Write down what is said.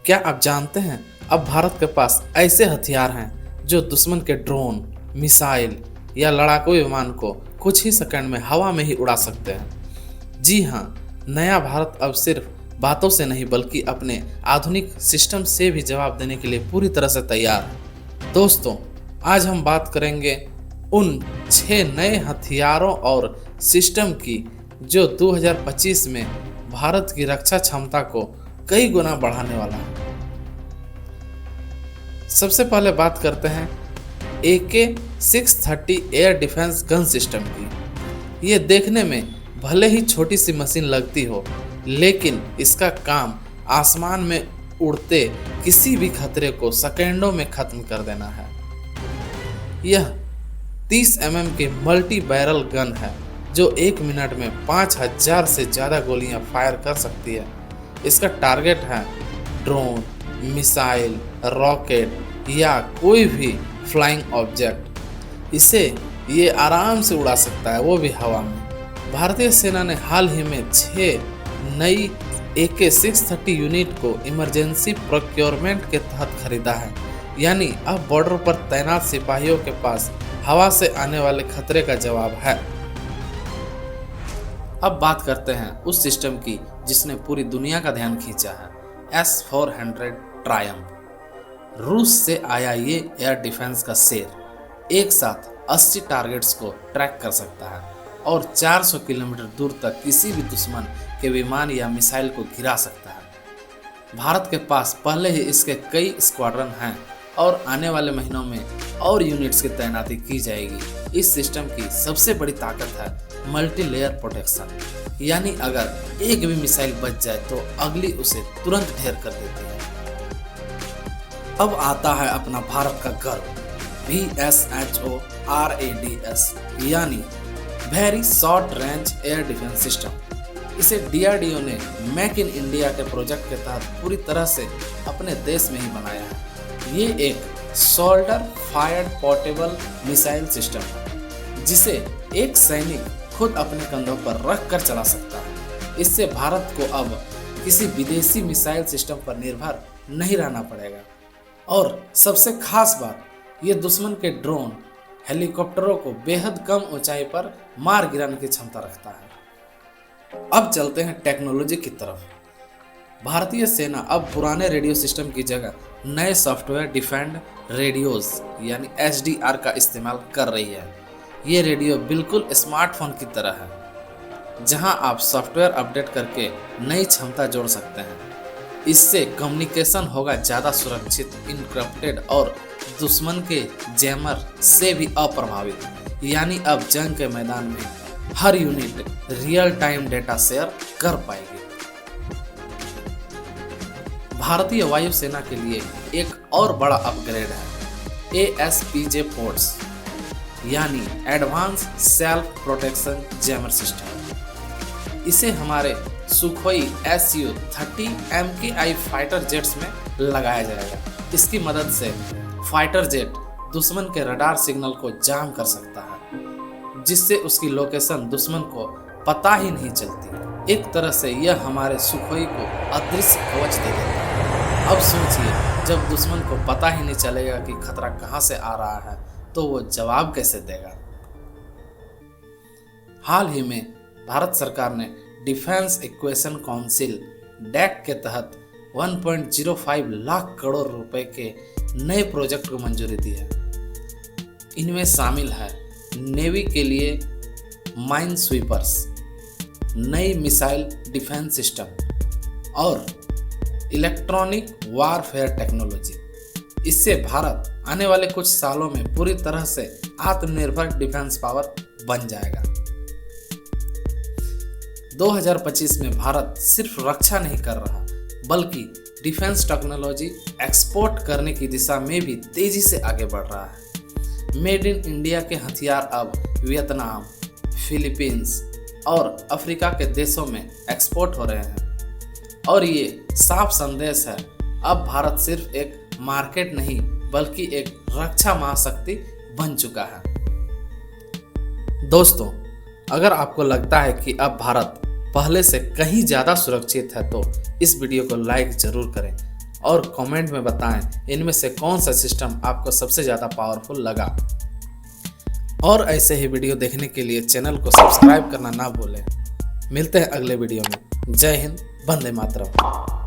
क्या आप जानते हैं अब भारत के पास ऐसे हथियार हैं जो दुश्मन के ड्रोन, मिसाइल या लड़ाकू विमान को कुछ ही सेकंड में हवा में ही उड़ा सकते हैं। जी हाँ, नया भारत अब सिर्फ बातों से नहीं बल्कि अपने आधुनिक सिस्टम से भी जवाब देने के लिए पूरी तरह से तैयार है। दोस्तों, आज हम बात करेंगे उन 6 नए हथियारों और सिस्टम की जो 2025 में भारत की रक्षा क्षमता को कई गुना बढ़ाने वाला है। सबसे पहले बात करते हैं AK-630 air defence gun system की। ये देखने में भले ही छोटी सी मशीन लगती हो, लेकिन इसका काम आसमान में उड़ते किसी भी खतरे को सेकेंडों में खत्म कर देना है। यह 30 mm की मल्टी बैरल गन है जो 1 मिनट में 5000 से ज़्यादा गोलियां फायर कर सकती है। इसका टारगेट है ड्रोन, मिसाइल, रॉकेट या कोई भी फ्लाइंग ऑब्जेक्ट। इसे ये आराम से उड़ा सकता है, वो भी हवा में। भारतीय सेना ने हाल ही में 6 नई AK-630 यूनिट को इमरजेंसी प्रोक्योरमेंट के तहत खरीदा है। यानी अब बॉर्डर पर तैनात सिपाहियों के पास हवा से आने वाले खतरे का जवाब है। अब बात करते हैं उस सिस्टम की जिसने पूरी दुनिया का ध्यान खींचा है, S-400 ट्रायम्फ। रूस से आया ये एयर डिफेंस का शेर एक साथ 80 टारगेट्स को ट्रैक कर सकता है और 400 किलोमीटर दूर तक किसी भी दुश्मन के विमान या मिसाइल को गिरा सकता है। भारत के पास पहले ही इसके कई स्क्वाड्रन हैं और आने वाले महीनों में और यूनिट्स की तैनाती की जाएगी। इस सिस्टम की सबसे बड़ी ताकत है मल्टी लेयर प्रोटेक्शन, यानी अगर एक भी मिसाइल बच जाए तो अगली उसे तुरंत ढेर कर देती है। अब आता है अपना भारत का गर्व, VSHORADS यानी very short range air defence system. इसे DRDO ने मेक इन इंडिया के प्रोजेक्ट के तहत पूरी तरह से अपने देश में ही बनाया है। ये एक shoulder fired portable missile system है जिसे एक सैनिक खुद अपने कंधों पर रख कर चला सकता है। इससे भारत को अब किसी विदेशी मिसाइल सिस्टम पर निर्भर नहीं रहना पड़ेगा। और सबसे खास बात, ये दुश्मन के ड्रोन, हेलीकॉप्टरों को बेहद कम ऊंचाई पर मार गिराने की क्षमता रखता है। अब चलते हैं टेक्नोलॉजी की तरफ। भारतीय सेना अब पुराने रेडियो सिस्टम की जगह नए सॉफ्टवेयर डिफाइंड रेडियोज यानी SDR का इस्तेमाल कर रही है। ये रेडियो बिल्कुल स्मार्टफोन की तरह है, जहां आप सॉफ्टवेयर अपडेट करके नई क्षमता जोड़ सकते हैं। इससे कम्युनिकेशन होगा ज़्यादा सुरक्षित, इनक्रिप्टेड और दुश्मन के जैमर से भी अप्रभावित। यानी अब जंग के मैदान में हर unit real time data share कर पाएगी। भारतीय वायुसेना के लिए एक और बड़ा अपग्रेड है ASPJ फोर्स यानी advance self protection jammer system. इसे हमारे Sukhoi Su-30 MKI fighter jets में लगाया जाएगा। इसकी मदद से फाइटर जेट दुश्मन के रडार सिग्नल को जाम कर सकता है, जिससे उसकी लोकेशन दुश्मन को पता ही नहीं चलती। एक तरह से यह हमारे सुखोई को अदृश्य कवच दे देता है। अब सोचिए, जब दुश्मन को पता ही नहीं चलेगा कि खतरा कहां से आ रहा है तो वो जवाब कैसे देगा। हाल ही में भारत सरकार ने डिफेंस इक्वेशन काउंसिल DAC के तहत 1.05 लाख करोड़ रुपए के नए प्रोजेक्ट को मंजूरी दी है। इनमें शामिल है नेवी के लिए माइन स्वीपर्स, नई मिसाइल डिफेंस सिस्टम और इलेक्ट्रॉनिक वारफेयर टेक्नोलॉजी। इससे भारत आने वाले कुछ सालों में पूरी तरह से आत्मनिर्भर डिफेंस पावर बन जाएगा। 2025 में भारत सिर्फ रक्षा नहीं कर रहा बल्कि डिफेंस टेक्नोलॉजी एक्सपोर्ट करने की दिशा में भी तेजी से आगे बढ़ रहा है। मेड इन इंडिया के हथियार अब वियतनाम, फिलीपींस और अफ्रीका के देशों में एक्सपोर्ट हो रहे हैं। और ये साफ संदेश है, अब भारत सिर्फ एक मार्केट नहीं बल्कि एक रक्षा महाशक्ति बन चुका है। दोस्तों, अगर आपको लगता है कि अब भारत पहले से कहीं ज़्यादा सुरक्षित है तो इस वीडियो को लाइक ज़रूर करें और कमेंट में बताएं इनमें से कौन सा सिस्टम आपको सबसे ज़्यादा पावरफुल लगा। और ऐसे ही वीडियो देखने के लिए चैनल को सब्सक्राइब करना ना भूलें। मिलते हैं अगले वीडियो में। जय हिंद, वंदे मातरम।